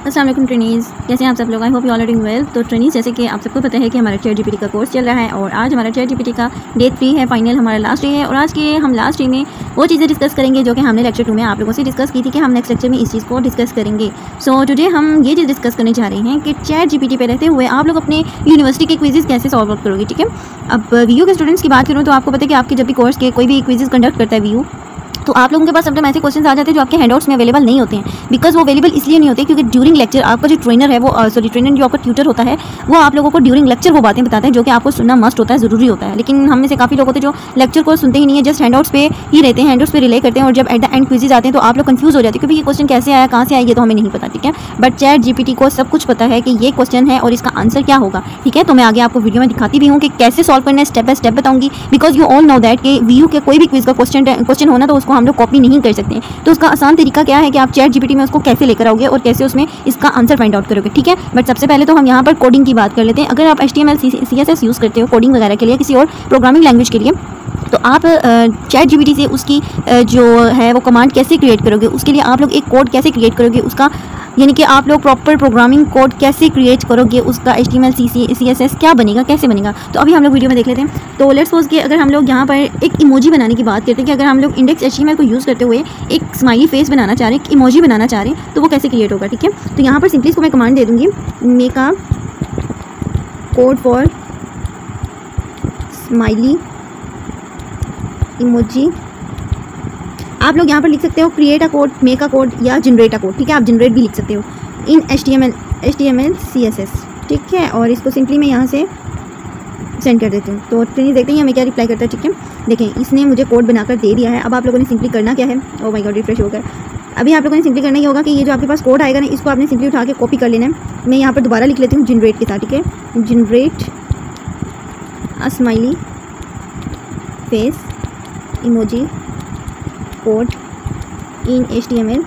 अस्सलाम वालेकुम ट्रेनीज़, कैसे हैं आप सब लोग? I hope you all are doing well. तो ट्रेनीज़, जैसे कि आप सबको पता है कि हमारा चैट जीपीटी का कोर्स चल रहा है और आज हमारा चैट जीपीटी का डे 3 है, फाइनल हमारा लास्ट डे है। और आज के हम लास्ट डे में वो चीज़ें डिस्कस करेंगे जो कि हमने लेक्चर 2 में आप लोगों से डिस्कस की थी कि हम नेक्स्ट लेक्चर में इस चीज़ को डिस्कस करेंगे। सो टुडे हम ये चीज़ डिस्कस करने जा रहे हैं कि चैट जीपीटी पे रहते हुए आप लोग अपने यूनिवर्सिटी के क्विज़ कैसे सॉल्व आउट करोगे। ठीक है, अब वीयू के स्टूडेंट्स की बात करूँ तो आपको पता है कि आपके जब भी कोर्स के कोई भी क्विज़ कंडक्ट करता है वीयू, तो आप लोगों के पास समटाइम ऐसे क्वेश्चन आ जाते हैं जो आपके हैंडआउट्स में अवेलेबल नहीं होते हैं। बिकॉज वो अवेलेबल इसलिए नहीं होते क्योंकि ड्यूरिंग लेक्चर आपका जो ट्रेनर है वो ट्रेनर जो आपका ट्यूटर होता है वो आप लोगों को ड्यूरिंग लेक्चर वो बातें बताता है जो कि आपको सुनना मस्ट होता है, ज़रूरी होता है। लेकिन हम में से काफ़ी लोग होते हैं जो लेक्चर को सुनते ही नहीं है, जस्ट हैंडआउट्स पे ही रहते हैं, हैंडआउट्स पे रिले करते हैं और जब एट द एंड क्विज़ आते हैं तो आप लोग कंफ्यूज हो जाते हैं कि ये क्वेश्चन कैसे आया, कहाँ से आया, ये तो हमें नहीं पता। ठीक है, बट चैट जीपीटी को सब कुछ पता है कि ये क्वेश्चन है और इसका आंसर क्या होगा। ठीक है, तो मैं आगे आपको वीडियो में दिखाती भी हूँ कि कैसे सॉल्व करना है, स्टेप बाय स्टेप बताऊँगी। Because you all know that कि वीयू के कोई भी क्विज़ का क्वेश्चन होना तो उसको हम लोग कॉपी नहीं कर सकते हैं। तो उसका आसान तरीका क्या है कि आप चैट जीपीटी में उसको कैसे लेकर आओगे और कैसे उसमें इसका आंसर फाइंड आउट करोगे। ठीक है, बट सबसे पहले तो हम यहाँ पर कोडिंग की बात कर लेते हैं। अगर आप HTML CSS यूज़ करते हो कोडिंग वगैरह के लिए, किसी और प्रोग्रामिंग लैंग्वेज के लिए, तो आप चैट जीपीटी से उसकी जो है वो कमांड कैसे क्रिएट करोगे, उसके लिए आप लोग एक कोड कैसे क्रिएट करोगे, उसका यानी कि आप लोग प्रॉपर प्रोग्रामिंग कोड कैसे क्रिएट करोगे, उसका HTML CSS क्या बनेगा, कैसे बनेगा, तो अभी हम लोग वीडियो में देख लेते हैं। तो लेट्स सपोज कि अगर हम लोग यहाँ पर एक इमोजी बनाने की बात करते हैं कि अगर हम लोग इंडेक्स HTML को यूज़ करते हुए एक स्माइली फेस बनाना चाह रहे हैं, एक इमोजी बनाना चाह रहे हैं, तो वो कैसे क्रिएट होगा। ठीक है, तो यहाँ पर सिंपली इसको मैं कमांड दे दूँगी, make a code for smiley emoji. आप लोग यहाँ पर लिख सकते हो create a code, make a code या जनरेट अ कोड। ठीक है, आप जनरेट भी लिख सकते हो इन HTML CSS। ठीक है, और इसको सिंपली मैं यहाँ से सेंड कर देती हूँ। तो ट्रेनिंग देखते हैं हमें क्या रिप्लाई करता है। ठीक है, देखें इसने मुझे कोड बनाकर दे दिया है। अब आप लोगों ने सिंपली करना क्या है, ओह माय गॉड रिफ्रेश हो गया। अभी आप लोगों ने सिंपली करना ये होगा कि ये जो आपके पास कोड आएगा ना, इसको आपने सिंपली उठा के कॉपी कर लेना है। मैं यहाँ पर दोबारा लिख लेती हूँ जनरेट के साथ। ठीक है, generate a smiley face emoji code in HTML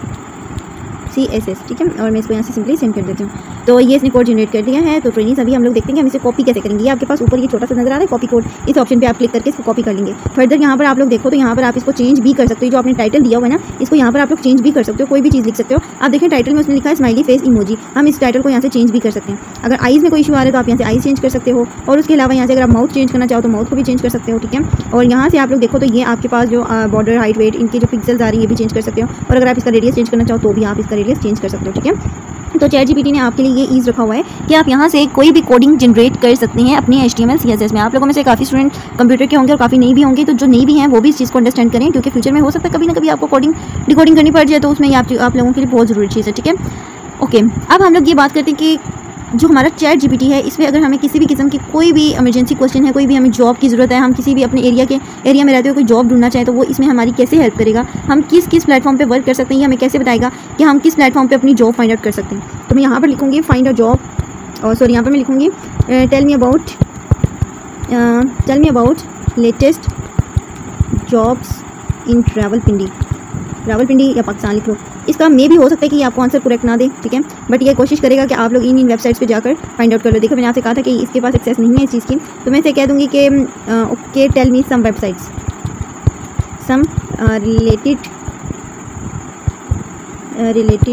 CSS। ठीक है, और मैं इसको यहाँ से सिंपली सेंड कर देती हूँ। तो ये इसने कोड जनरेट कर दिया है। तो ट्रेनिंग अभी हम लोग देखते हैं कि हम इसे कॉपी कैसे करेंगे। ये आपके पास ऊपर ये छोटा सा नजर आ रहा है कॉपी कोड, इस ऑप्शन पे आप क्लिक करके इसको कॉपी कर लेंगे। फर्दर यहाँ पर आप लोग देखो तो यहाँ पर आप इसको चेंज भी कर सकते हो। जो आपने टाइटल दिया हुआ है ना, इसको यहाँ पर आप लोग चेंज भी कर सकते हो, कोई भी चीज़ लिख सकते हो। आप देखें टाइटल में उसने लिखा है स्माइली फेस इमोजी, हम इस टाइटल को यहाँ से चेंज भी कर सकते हैं। अगर आईज़ में कोई इशू आ रहा है तो आप यहाँ से आईज़ चेंज कर सकते हो, और उसके अलावा यहाँ से अगर आप माउथ चेंज करना चाहो तो माउथ को भी चेंज कर सकते हो। ठीक है, और यहाँ से आप लोग देखो तो ये आपके पास जो बॉर्डर हाइट वेट इनकी जो पिक्सल्स आ रही है ये भी चेंज कर सकते हो, और अगर आप इसका रेडियस चेंज करना चाहो तो भी आप इसका रेडियस चेंज कर सकते हो। ठीक है, तो चैट जीपीटी ने आपके लिए ये ईज़ रखा हुआ है कि आप यहाँ से कोई भी कोडिंग जनरेट कर सकते हैं अपने HTML CSS में। आप लोगों में से काफ़ी स्टूडेंट कंप्यूटर के होंगे और काफ़ी नहीं भी होंगे, तो जो नहीं भी हैं वो भी इस चीज़ को अंडरस्टैंड करें, क्योंकि फ्यूचर में हो सकता है कभी ना कभी आपको कोडिंग डिकोडिंग करनी पड़ जाए, तो उसमें आप लोगों के लिए बहुत ज़रूरी चीज़ है। ठीक है, ओके, अब हम लोग ये बात करते हैं कि जो हमारा चैट जीपीटी है इसमें अगर हमें किसी भी किस्म की कोई भी इमरजेंसी क्वेश्चन है, कोई भी हमें जॉब की ज़रूरत है, हम किसी भी अपने एरिया में रहते हुए कोई जॉब ढूंढना चाहें, तो वो इसमें हमारी कैसे हेल्प करेगा, हम किस प्लेटफॉर्म पे वर्क कर सकते हैं, ये हमें कैसे बताएगा कि हम किस प्लेटफॉर्म पे अपनी जॉब फाइंड आउट कर सकते हैं। तो मैं यहाँ पर लिखूँगी फाइंड अ जॉब, और सॉरी यहाँ पर मैं लिखूँगी tell me about latest jobs in Rawalpindi या पाकिस्तान लिख लो। इसका मे भी हो सकता है कि आपको आंसर करेक्ट ना दे। ठीक है, बट ये कोशिश करेगा कि आप लोग इन वेबसाइट्स पे जाकर फाइंड आउट कर लो। देखो मैंने आपसे कहा था कि इसके पास एक्सेस नहीं है इस चीज़ की, तो मैं इसे कह दूँगी कि ओके टेल मी सम वेबसाइट्स, सम रिलेटेड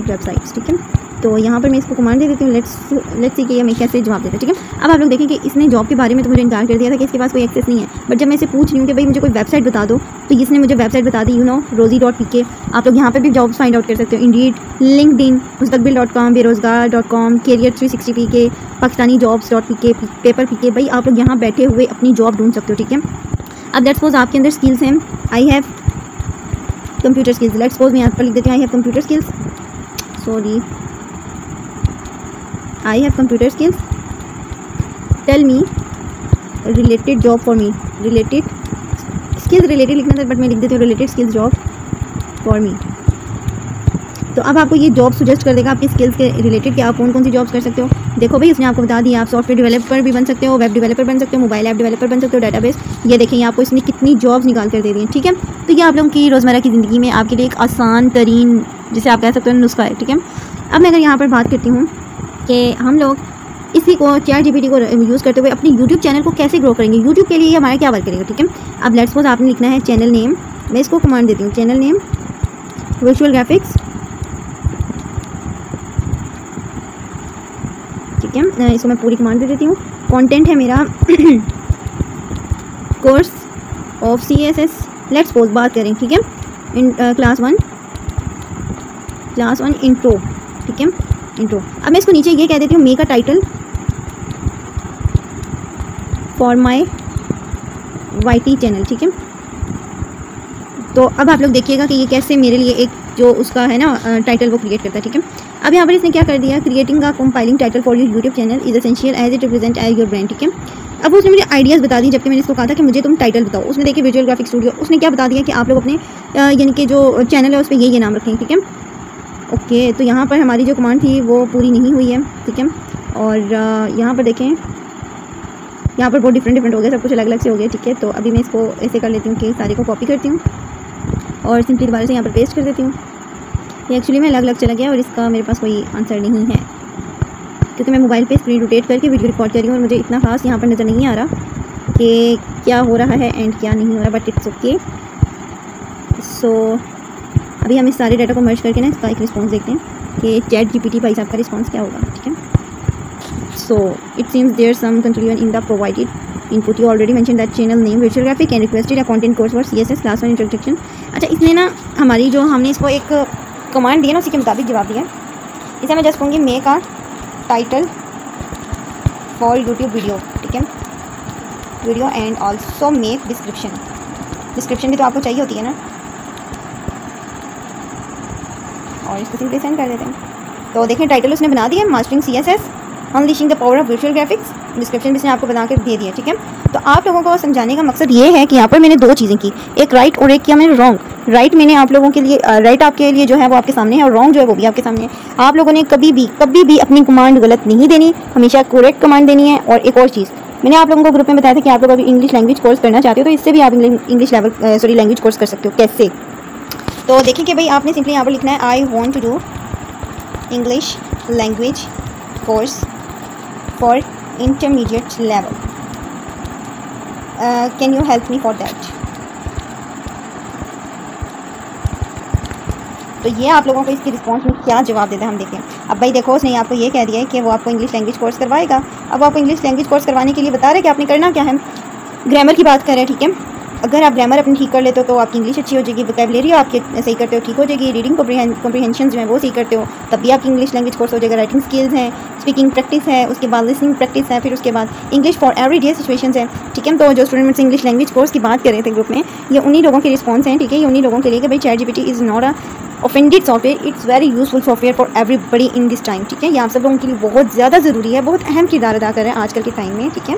वेबसाइट्स। ठीक है, तो यहाँ पर मैं इसको कमांड दे देती हूँ, लेट्स सी कि हमें कैसे जवाब देता है। ठीक है, अब आप लोग देखें कि इसने जॉब के बारे में तो मुझे इनकार कर दिया था कि इसके पास कोई एक्सेस नहीं है, बट जब मैं इसे पूछ रही हूँ कि भाई मुझे कोई वेबसाइट बता दो, तो इसने मुझे वेबसाइट बता दी, rosie.pk। आप लोग यहाँ पर भी जॉब्स फाइंड आउट कर सकते हो, Indeed, LinkedIn, mustaqbil.com, बेरोजगार.com, career360pk, Pakistani jobs.pk, paper.pk। भाई आप लोग यहाँ बैठे हुए अपनी जॉब ढूंढ सकते हो। ठीक है, अब लेट्स सपोज आपके अंदर स्किल्स हैं, I have computer skills. Let's suppose मैं यहाँ पर लिख देती हूँ I have computer skills, sorry I have computer skills, tell me related job for me, related skills related लिखना था बट मैं लिख देती हूँ related skills job for me। तो अब आपको ये जॉब सुजेस्ट कर देगा आपकी स्किल्स के रिलेटेड कि आप कौन सी जॉब्स कर सकते हो। देखो भाई उसने आपको बता दिया, आप सॉफ्टवेयर डेवलपर भी बन सकते हो, वेब डेवलपर बन सकते हो, मोबाइल ऐप डेवलपर बन सकते हो, डेटाबेस। ये देखें आपको इसने कितनी जॉब्स निकाल कर दे दी हैं। ठीक है, तो ये आप लोगों की रोज़मर्रा की ज़िंदगी में आपके लिए एक आसान तरीन जिसे आप कह सकते हो नुस्खा है। ठीक है, अब मैं अगर यहाँ पर बात करती हूँ कि हम लोग इसी को चैट जीपीटी को यूज़ करते हुए अपने यूट्यूब चैनल को कैसे ग्रो करेंगे, यूट्यूब के लिए हमारा क्या वर्क करेगा। ठीक है, अब लेट्स सपोज आपने लिखना है चैनल नेम मैं इसको कमांड देती हूँ, चैनल नेम वर्चुअल ग्राफिक्स, ठीक है। इसको मैं पूरी कमांड दे देती हूँ। कंटेंट है मेरा course of CSS, let's suppose बात करें, ठीक है, इन क्लास वन इंट्रो, ठीक है, इंट्रो। अब मैं इसको नीचे ये कह देती हूँ, make a title for my YT channel, ठीक है। तो अब आप लोग देखिएगा कि ये कैसे मेरे लिए एक जो उसका है ना टाइटल वो क्रिएट करता है, ठीक है। अब यहाँ पर इसने क्या कर दिया, क्रिएटिंग का compiling title for your YouTube channel is essential as it represent as your brand, ठीक है। अब उसने मुझे आइडियाज़ बता दी, जबकि मैंने इसको कहा था कि मुझे तुम टाइटल बताओ। उसने देखिए विजुअल ग्राफिक स्टूडियो, उसने क्या बता दिया कि आप लोग अपने यानी कि जो चैनल है उस पर ये नाम रखें, ठीक है। ओके, तो यहाँ पर हमारी जो कमांड थी वो पूरी नहीं हुई है, ठीक है। और यहाँ पर देखें, यहाँ पर बहुत डिफरेंट हो गया, सब कुछ अलग अलग से हो गया, ठीक है। तो अभी मैं इसको ऐसे कर लेती हूँ कि सारे को कॉपी करती हूँ और सिंपली दोबारा से यहाँ पर पेस्ट कर देती हूँ। ये एक्चुअली में अलग अलग चला गया और इसका मेरे पास कोई आंसर नहीं है, क्योंकि मैं मोबाइल पे स्क्रीन रोटेट करके वीडियो रिकॉर्ड कर रही हूँ और मुझे इतना खास यहाँ पर नज़र नहीं आ रहा कि क्या हो रहा है एंड क्या नहीं हो रहा, बट इट्स ओके। सो अभी हम इस सारे डाटा को मर्ज करके ना इसका एक रिस्पॉन्स देखते हैं कि ChatGPT भाई साहब का रिस्पॉन्स क्या होगा, ठीक है। So it seems there some confusion in the provided input, you already mention that channel name virtual graphic and requested a content course for CSS class 1 introduction. अच्छा, इसने ना हमारी जो हमने इसको एक कमांड दी है ना उसी के मुताबिक जवाब दिया। इसे मैं जस्ट कहूँगी make a title for YouTube video, ठीक है, video and also make description भी तो आपको चाहिए होती है ना, और इसको सिंपली सेंड कर देते हैं। तो देखें टाइटल उसने बना दिया, mastering CSS, unleashing the power of virtual graphics, description भी इसने आपको बना कर दे दिया, ठीक है। तो आप लोगों को समझाने का मकसद ये है कि यहाँ पर मैंने दो चीज़ें की, एक राइट और एक किया मैंने रॉन्ग। राइट मैंने आप लोगों के लिए, राइट आपके लिए जो है वो आपके सामने है और रॉन्ग जो है वो भी आपके सामने है। आप लोगों ने कभी भी अपनी कमांड गलत नहीं देनी, हमेशा करेक्ट कमांड देनी है। और एक और चीज़ मैंने आप लोगों को ग्रुप में बताया था कि आप लोग अभी इंग्लिश लैंग्वेज कोर्स करना चाहते हो तो इससे भी आप इंग्लिश लैंग्वेज कोर्स कर सकते हो। कैसे? तो देखिए कि भाई आपने सिंपली यहाँ पर लिखना है I want to do English language course for intermediate level, can you help me for that. तो ये आप लोगों को इसके रिस्पॉन्स में क्या जवाब देता है हम देखते हैं। अब भाई देखो उसने आपको ये कह दिया है कि वो आपको इंग्लिश लैंग्वेज कोर्स करवाएगा। अब आपको इंग्लिश लैंग्वेज कोर्स करवाने के लिए बता रहे कि आपने करना क्या है। ग्रामर की बात कर रहे हैं, ठीक है। अगर आप ग्रामर अपनी ठीक कर लेते हो तो आपकी इंग्लिश अच्छी हो जाएगी, वोकैबुलरी आपके सही करते हो ठीक हो जाएगी, रीडिंग कॉम्प्रिहेंशन जो है वो सही करते हो तब भी आपकी इंग्लिश लैंग्वेज कोर्स हो जाएगा। राइटिंग स्किल्स हैं, स्पीकिंग प्रैक्टिस है, उसके बाद लिसनिंग प्रैक्टिस है, फिर उसके बाद इंग्लिश फॉर एवरीडे सिचुएशंस है, ठीक है। तो जो स्टूडेंट मुझसे इंग्लिश लैंग्वेज कोर्स की बात कर रहे थे ग्रुप में, ये उन्हीं लोगों के रिस्पॉन्स हैं, ठीक है। ये उन्हीं लोगों के लिए कि भाई ChatGPT is not a offended software, it's very useful software for everybody in this time, ठीक है। ये आप सब लोगों के लिए बहुत ज़्यादा ज़रूरी है, बहुत अहम किरदार अदा कर रहे हैं आजकल के टाइम में, ठीक है।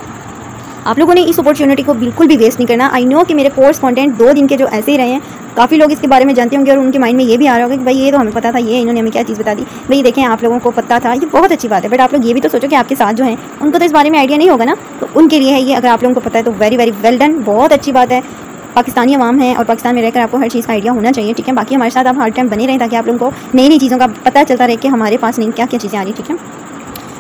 आप लोगों ने इस अपॉर्चुनिटी को बिल्कुल भी वेस्ट नहीं करना। आई नो कि मेरे कोर्स कंटेंट 2 दिन के जो ऐसे ही रहे हैं, काफ़ी लोग इसके बारे में जानते होंगे और उनके माइंड में ये भी आ रहा होगा कि भाई ये तो हमें पता था, ये इन्होंने हमें क्या चीज़ बता दी। भाई देखें आप लोगों को पता था, ये बहुत अच्छी बात है, बट आप लोग ये भी तो सोचो कि आपके साथ जो हैं उनको तो इस बारे में आइडिया नहीं होगा ना, तो उनके लिए है ये। अगर आप लोगों को पता है तो वेरी वेरी वेल डन, बहुत अच्छी बात है। पाकिस्तानी अवाम है और पाकिस्तान में रहकर आपको हर चीज़ का आइडिया होना चाहिए, ठीक है। बाकी हमारे साथ आप हर टाइम बने रहें ताकि आप लोगों को नई नई चीज़ों का पता चलता रहे कि हमारे पास नहीं क्या क्या चीज़ें आ रही, ठीक है।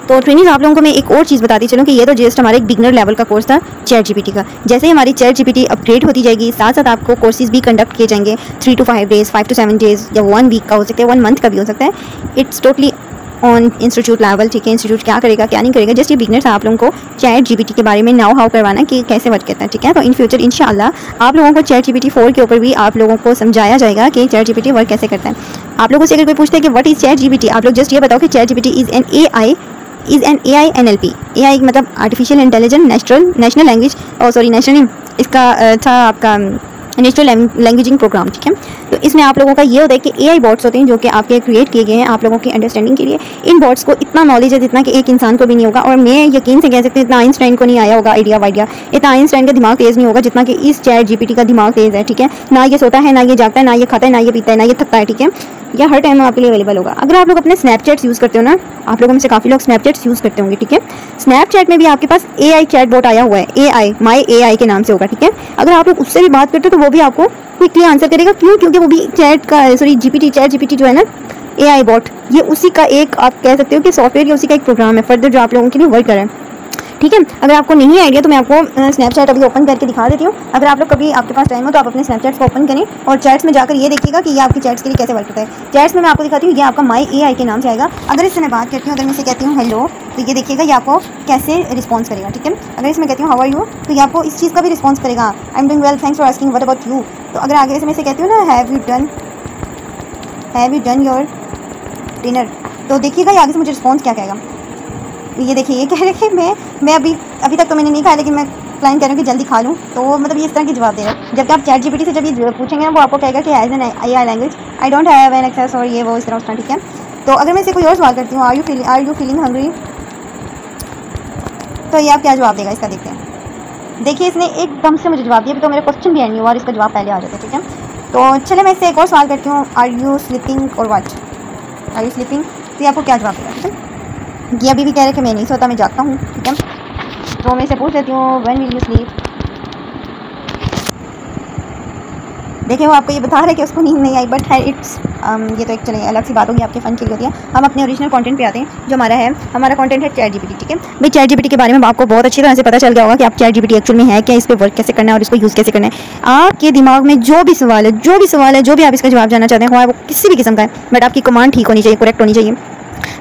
तो ट्रेनिंग आप लोगों को मैं एक और चीज़ बताती चलूँ कि ये तो जस्ट हमारा एक बिगनर लेवल का कोर्स था ChatGPT का। जैसे ही हमारी ChatGPT अपग्रेड होती जाएगी, साथ साथ आपको कोर्सेज भी कंडक्ट किए जाएंगे 3 to 5 days, 5 to 7 days या 1 week का हो सकता है, 1 month का भी हो सकता है। It's totally on institute level, ठीक है। इंस्टीट्यूट क्या करेगा क्या नहीं करेगा, जस्ट ये बिगनर्स आप लोगों को ChatGPT के बारे में नाउ हाउ करवाना कि कैसे वर्क करता है, ठीक है। तो इन फ्यूचर इंशाल्लाह आप लोगों को ChatGPT 4 के ऊपर भी आप लोगों को समझाया जाएगा कि ChatGPT वर्क कैसे करता है। आप लोगों से अगर कोई पूछता है कि व्हाट इज़ ChatGPT, आप लोग जस्ट ये बताओ कि ChatGPT is an AI NLP। AI मतलब artificial intelligence national language, national इसका था आपका नेचुरल लैंग्वेजिंग प्रोग्राम, ठीक है। तो इसमें आप लोगों का ये होता है कि AI बॉट्स होते हैं जो कि आपके क्रिएट किए गए हैं आप लोगों की अंडरस्टैंडिंग के लिए। इन बॉट्स को इतना नॉलेज है जितना कि एक इंसान को भी नहीं होगा, और मैं यकीन से कह सकती हूँ इतना आइंस्टाइन को नहीं आया होगा आइडिया वाइडिया, इतना आइंस्टाइन का दिमाग तेज़ नहीं होगा जितना कि इस ChatGPT का दिमाग तेज़ है, ठीक है। ना ये सोता है, ना ये जागता है, ना ये खाता है, ना ये पीता है, ना ये थकता है, ठीक है। यह हर टाइम आपके लिए अवेलेबल होगा। अगर आप लोग अपने स्नैपचैट्स यूज़ करते हो ना, आप लोगों में से काफ़ी लोग स्नैपचैट्स यूज़ करते होंगे, ठीक है। स्नैपचैट में भी आपके पास AI चैटबॉट आया हुआ है, AI माई AI के नाम से होगा, ठीक है। अगर आप लोग उससे भी बात करते हो तो वो भी आपको क्विकली आंसर करेगा। क्यों? क्योंकि वो भी ChatGPT जो है ना AI बॉट, ये उसी का एक आप कह सकते हो कि सॉफ्टवेयर या उसी का एक प्रोग्राम है फर्दर जो आप लोगों के लिए वर्क कर रहा है, ठीक है। अगर आपको नहीं आइडिया तो मैं आपको स्नैपचैट अभी ओपन करके दिखा देती हूँ। अगर आप लोग कभी आपके पास टाइम हो तो आप अपने स्नैपचैट को ओपन करें और चैट्स में जाकर ये देखिएगा कि ये आपकी चैट्स के लिए कैसे वर्क करता है। चैट्स में मैं आपको दिखाती हूँ, ये आपका माई AI के नाम से आएगा। अगर इससे मैं बात करती हूँ, अगर मैं इसे कहती हूँ हेलो, तो ये देखिएगा ये आपको कैसे रिस्पॉन्स करेगा। ठीक है। अगर इसमें कहती हूँ हाउ आर यू, तो ये आपको इस चीज़ का भी रिस्पॉन्स करेगा, I am doing well, thanks for asking, what about you. तो अगर आगे से मैं इसे कहती हूँ ना have you done your dinner, तो देखिएगा ये आगे से मुझे रिस्पॉन्स क्या कहेगा। ये देखिए ये कह रहे कि मैं अभी तक तो मैंने नहीं खाया, लेकिन मैं प्लान कर रही हूँ कि जल्दी खा लूँ। तो मतलब ये इस तरह के जवाब दे रहा है। जबकि आप चैट GPT से जब ये पूछेंगे ना, वो आपको कहेगा कि as an AI language I don't have an access, और ये वो इस तरह उस तरह। ठीक है। तो अगर मैं इसे कोई और सवाल करती हूँ, आर यू फीलिंग हंग्री, तो ये आप क्या जवाब देगा इसका, देखते हैं। देखिए इसने एकदम से मुझे जवाब दिया, तो मेरा क्वेश्चन भी एंड नहीं हुआ और इसका जवाब पहले आ जाता है। ठीक है। तो चले मैं इससे एक और सवाल करती हूँ, आर यू स्लीपिंग और व्हाट, आर यू स्लीपिंग, तो ये आपको क्या जवाब देगा। ठीक है। ये अभी भी कह रहे कि मैं नहीं सोता, मैं जागता हूँ। ठीक है। तो मैं इसे पूछ लेती हूँ व्हेन विल यू स्लीप। देखिए वो आपको ये बता रहे कि उसको नींद नहीं आई, बट है इट्स ये तो एक चलिए अलग सी बात होगी, आपके फ़न के लिए होती है। हम अपने ओरिजिनल कंटेंट पे आते हैं जो हमारा कंटेंट है चैट GPT। ठीक है भाई, चैट GPT के बारे में आपको बहुत अच्छी तरह से पता चल गया होगा कि आप चैट GPT एक्चुअल में है क्या, इस पर वर्क कैसे करना है और इसको यूज़ कैसे करना है। आपके दिमाग में जो भी सवाल है, जो भी आप इसका जवाब जानना चाहते हैं, वो किसी भी किस्म का है, बट आपकी कमांड ठीक होनी चाहिए, करेक्ट होनी चाहिए।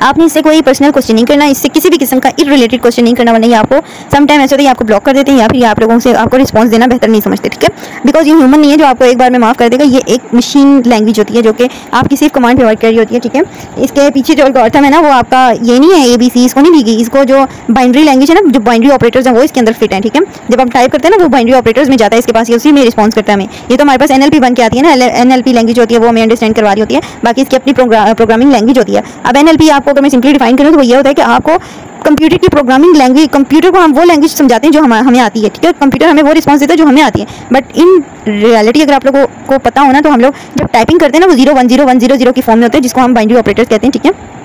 आपने इससे कोई पर्सनल क्वेश्चन नहीं करना, इससे किसी भी किस्म का इररिलेटेड क्वेश्चन नहीं करना, वरना ये आपको समटाइम ऐसा होता है आपको ब्लॉक कर देते हैं, या फिर आप लोगों से आपको रिस्पांस देना बेहतर नहीं समझते। ठीक है। बिकॉज ये ह्यूमन नहीं है जो आपको एक बार में माफ़ कर देगा, ये एक मशीन लैंग्वेज होती है जो कि आपकी सिर्फ कमांड पे वर्क कर रही होती है। ठीक है। इसके पीछे जो एल्गोरिथम है ना, वो आपका ये नहीं है ABC, इसको नहीं दी गई, इसको जो बाइनरी लैंग्वेज है ना, जो बाइनरी ऑपरेटर्स हैं वो इसके अंदर फिट है। ठीक है। जब आप टाइप करते हैं ना, वो बाइनरी ऑपरेटर्स में जाता है इसके पास, ये उसी में रिस्पॉन्स करता है हमें। ये तो हमारे पास NLP बन के आती है ना, NLP लैंग्वेज होती है, वो हमें अंडरस्टैंड करवा रही होती है, बाकी इसकी अपनी प्रोग्रामिंग लैंग्वेज होती है। अब NLP आपको अगर मैं सिंपली डिफाइन करूँ तो वो ये होता है कि आपको कंप्यूटर की प्रोग्रामिंग लैंग्वेज, कंप्यूटर को हम वो लैंग्वेज समझाते हैं जो हमें आती है। ठीक है। कंप्यूटर हमें वो रिस्पॉन्स देता है जो हमें आती है, बट इन रियलिटी अगर आप लोगों को पता हो ना, तो हम लोग जब टाइपिंग करते हैं ना, वो 0 1 0 1 0 0 की फॉर्म में होते हैं, जिसको हम बाइनरी ऑपरेटर्स कहते हैं। ठीक है।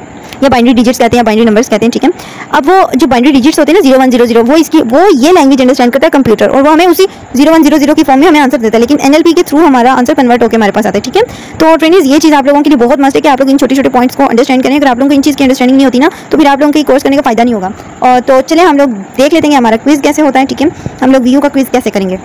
या बाइनरी डिजिट्स कहते हैं, बाइनरी नंबर्स कहते हैं। ठीक है। अब वो जो बाइनरी डिजिट्स होते हैं ना 0 1 0 0, वो ये लैंग्वेज अंडरस्टैंड करता है कंप्यूटर, और वो हमें उसी 0 1 0 0 की फॉर्म में हमें आंसर देता है, लेकिन NLP के थ्रू हमारा आंसर कन्वर्ट होकर हमारे पास आता है। ठीक है। तो ट्रेनिंग ये चीज़ आप लोगों के लिए बहुत मस्त है कि आप लोग इन छोटे छोटे पॉइंट्स को अंडरस्टैंड करें। अगर आप लोगों को इन चीज़ की अंडरस्टैंडिंग नहीं होती ना, तो फिर आप लोगों को कोर्स करने का फायदा नहीं होगा। और तो चले हम लोग देख लेते हैं हमारा क्विज़ कैसे होता है। ठीक है। हम लोग VU का क्विज़ कैसे करेंगे।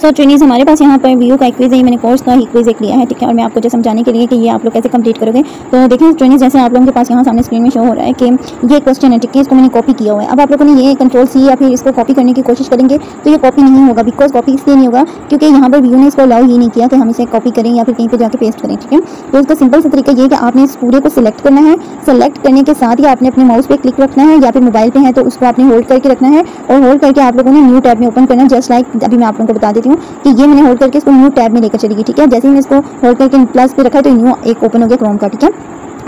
सो ट्रेनिंग्स हमारे पास यहाँ पर VU का एक क्विज़ है, मैंने कोर्स का ही क्विज़ एक लिया है। ठीक है। और मैं आपको जो समझाने के लिए कि ये आप लोग कैसे कंप्लीट करोगे, तो देखिए ट्रेनिंग्स जैसे आप लोगों के पास यहाँ सामने स्क्रीन में शो हो रहा है कि ये क्वेश्चन है। ठीक है। इसको मैंने कॉपी किया हुआ है। अब आप लोगों ने ये Ctrl+C या फिर इसको कॉपी करने की कोशिश करेंगे तो ये कॉपी नहीं होगा। बिकॉज कॉपी इसलिए नहीं होगा क्योंकि यहाँ पर VU ने इसको अलाउ ही नहीं किया कि हम इसे कॉपी करें या फिर कहीं पर जाकर पेस्ट करें। ठीक है। तो इसका सिंपल सा तरीका ये है कि आपने इस पूरे को सिलेक्ट करना है। सेलेक्ट करने के साथ ही आपने अपने माउस पे क्लिक रखना है, या फिर मोबाइल पे है तो उसको आपने होल्ड करके रखना है, और होल्ड करके आप लोगों ने न्यू टैब में ओपन करना है। जस्ट लाइक अभी मैं आप लोगों को बता देती हूँ कि ये मैंने होल्ड करके इसको न्यू टैब में लेकर चलेगी। ठीक है। जैसे ही मैं इसको होल्ड करके प्लस पे रखा है तो न्यू एक ओपन हो गया क्रोम का। ठीक है।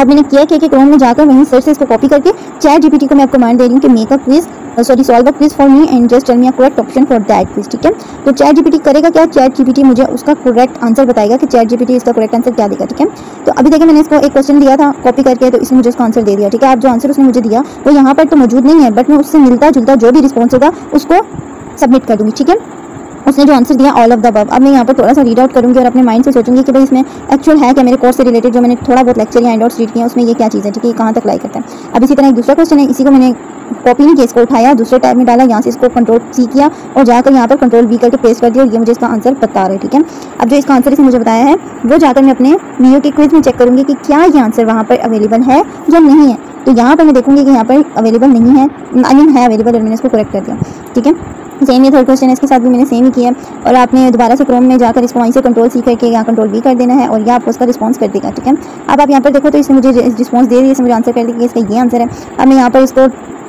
अब मैंने किया कि क्रोम में जाकर वहीं सर्च से इसको कॉपी करके चैट GPT को मैं आपको कमांड दे रही हूँ कि make a quiz, solve a quiz for me and just tell me a correct option for that quiz. ठीक है। तो चैट GPT करेगा क्या, चैट GPT मुझे उसका करेक्ट आंसर बताएगा कि चैट GPT इसका करेक्ट आंसर क्या देगा। ठीक है। तो अभी देखिए मैंने इसको एक क्वेश्चन दिया था कॉपी करके, तो इसने मुझे उसका आंसर दे दिया। ठीक है। अब जो आंसर उसने मुझे दिया वो यहाँ पर तो मौजूद नहीं है, बट मैं उससे मिलता जुलता जो भी रिस्पॉन्स होगा उसको सबमिट कर दूँगी। ठीक है। उसने जो आंसर दिया ऑल ऑफ द अबव। अब मैं यहाँ पर थोड़ा सा रीड आउट करूँगी और अपने माइंड से सोचूंगी कि भाई इसमें एक्चुअल है क्या, मेरे कोर्स से रिलेटेड जो मैंने थोड़ा बहुत लेक्चर या हैंडआउट्स रीड किया उसमें ये क्या चीज़ है। ठीक है। कहाँ तक लाई करता है। अब इसी तरह एक दूसरा क्वेश्चन है, इसी को मैंने कॉपी नहीं किया, इसको उठाया दूसरे टैब में डाला, यहाँ से इसको Ctrl+C किया और जाकर यहाँ पर Ctrl+V करके पेस्ट कर दिया, और ये मुझे इसका आंसर बता रहा है। ठीक है। अब जो इसका आंसर इसने मुझे बताया है वो जाकर मैं अपने VU के क्विज में चेक करूँगी कि क्या ये आंसर वहाँ पर अवेलेबल है या नहीं है। तो यहाँ पर मैं देखूँगी कि यहाँ पर अवेलेबल नहीं है, आई मीन है अवेलेबल, और मैंने इसको करेक्ट कर दिया। ठीक है। सेम ये थर्ड क्वेश्चन है, इसके साथ भी मैंने सेम ही किया, और आपने दोबारा से क्रोम में जाकर इसको वहीं से Ctrl+C करके यहाँ Ctrl+V कर देना है, और यह आपको उसका रिस्पॉन्स कर देगा। ठीक है। अब आप यहाँ पर देखो तो इसने मुझे रिस्पॉन्स दे दिया, इसने मुझे आंसर कर दिया कि इसका ये आंसर है। अब मैं यहाँ पर इसको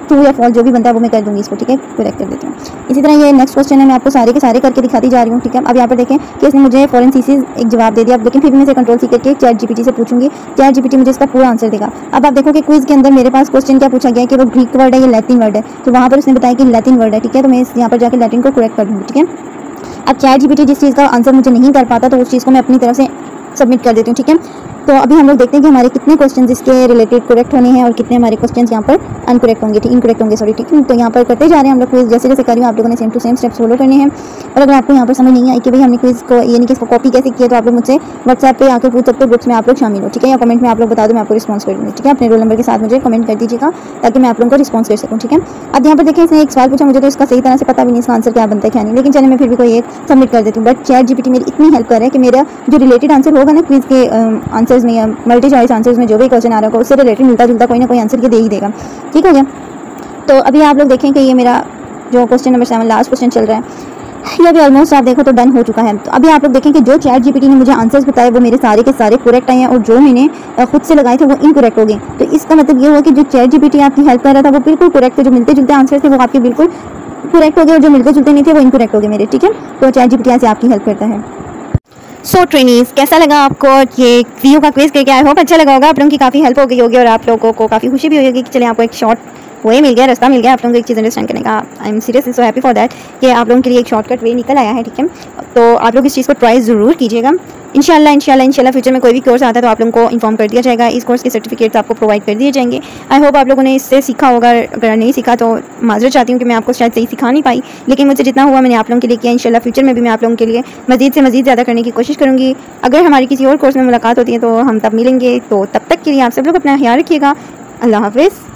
ट्रू या फॉल्स जो भी बनता है वो मैं कर दूँगी इसको। ठीक है। करेक्ट कर देती हूँ। इसी तरह ये नेक्स्ट क्वेश्चन है, मैं आपको सारे के सारे करके दिखाती जा रही हूँ। ठीक है। अब यहाँ पर देखें कि इसने मुझे फॉरेन सीसीज एक जवाब दे दिया। अब लेकिन फिर मैं इसे Ctrl+C करके चैट GPT से पूछूंगी, चैट GPT मुझे इसका पूरा आंसर देगा। अब आप देखो कि क्विज के अंदर मेरे पास क्वेश्चन क्या पूछा गया कि वो ग्रीक वर्ड है या लैटिन वर्ड है, तो वहाँ पर उसने बताया कि लैटिन वर्ड है। ठीक है। तो मैं यहाँ पर जाकर लैटिन को करेक्ट कर दूँगी। ठीक है। अब चैट GPT जिस चीज़ का आंसर मुझे नहीं कर पाता तो उस चीज़ को मैं अपनी तरफ से सबमिट कर देती हूँ, ठीक है। तो अभी हम लोग देखते हैं कि हमारे कितने क्वेश्चन इसके रिलेटेड करेक्ट होने हैं और कितने हमारे क्वेश्चन यहाँ पर अनकरेक्ट होंगे, इनकरेक्ट होंगे, सॉरी, ठीक है। तो यहाँ पर करते जा रहे हैं हम लोग क्विज, जैसे जैसे करी आप लोगों ने same to same steps follow करने हैं। और अगर आपको यहाँ पर समझ नहीं आई कि भाई हमने क्विज को ये नहीं कि इसको कॉपी कैसे किया, तो आप लोग मुझसे व्हाट्सएप पे आकर पूछ सकते हो, ग्रुप्स में आप लोग शामिल हो, ठीक है, या कमेंट में आप लोग बता दो, मैं आपको रिस्पॉन्स कर दूँगी, ठीक है। अपने रोल नंबर के साथ मुझे कमेंट कर दीजिएगा ताकि मैं आप लोगों को रिस्पॉन्स कर सकूँ, ठीक है। अब यहाँ पर देखिए इसने एक सवाल पूछा, मुझे तो इसका सही तरह से पता भी नहीं इसका आंसर क्या बनता है क्या नहीं, लेकिन चलिए मैं फिर भी कोई एक सबमिट कर देती हूँ। बट ChatGPT मेरी इतनी हेल्प कर रहा है कि मेरा जो रिलेटेड आंसर होगा ना क्विज के आंसर्स में या मल्टी चॉइस आंसर्स में जो भी क्वेश्चन आ रहा होगा उससे रिलेटेड मिलता जुलता कोई ना कोई आंसर ये दे ही देगा, ठीक हो गया। तो अभी आप लोग देखें कि ये मेरा जो क्वेश्चन नंबर 7 लास्ट क्वेश्चन चल रहा है, ये अभी ऑलमोस्ट आप देखो तो डन हो चुका है। तो अभी आप लोग देखें कि जो ChatGPT ने मुझे आंसर्स बताए वो मेरे सारे के सारे करेक्ट आए हैं और जो मैंने खुद से लगाए थे वो इनकरेक्ट हो गए। तो इसका मतलब ये हुआ कि जो ChatGPT आपकी हेल्प कर रहा था वो बिल्कुल करेक्ट थे, जो मिलते जुलते आंसर्स थे वो आपके बिल्कुल करेक्ट हो गए और जो मिलते जुलते नहीं थे वो इनकरेक्ट हो गए मेरे, ठीक है। तो ChatGPT ऐसे आपकी हेल्प करता है। सो ट्रेनीज, कैसा लगा आपको ये वीडियो का क्विज करके? आई होप अच्छा लगा होगा, आप लोगों की काफ़ी हेल्प हो गई होगी और आप लोगों को काफ़ी खुशी भी हुई होगी कि चलिए आपको एक शॉर्ट वे मिल गया, रास्ता मिल गया आप लोगों को एक चीज़ अंडरस्टैंड करने का। I am seriously so happy for that कि आप लोगों के लिए एक शॉर्टकट वे निकल आया है, ठीक है। तो आप लोग इस चीज़ को ट्राई ज़रूर कीजिएगा। इंशाल्लाह फ्यूचर में कोई भी कोर्स आता है तो आप लोगों को इन्फॉर्म कर दिया जाएगा, इस कोर्स के सर्टिफिकेट्स आपको प्रोवाइड कर दिए जाएंगे। आई होप आप लोगों ने इससे सीखा होगा, अगर नहीं सीखा तो माजरत चाहती हूँ कि मैं आपको शायद सही सिखा नहीं पाई, लेकिन मुझे जितना हुआ मैंने आप लोगों के लिए किया। इंशाल्लाह फ्यूचर में भी मैं आप लोगों के लिए मज़ीद से मज़ीद ज़्यादा करने की कोशिश करूँगी। अगर हमारी किसी और कोर्स में मुलाकात होती है तो हम तब मिलेंगे, तो तब तक के लिए आप सब लोग अपना ख्याल रखिएगा। अल्लाह हाफ़िज़।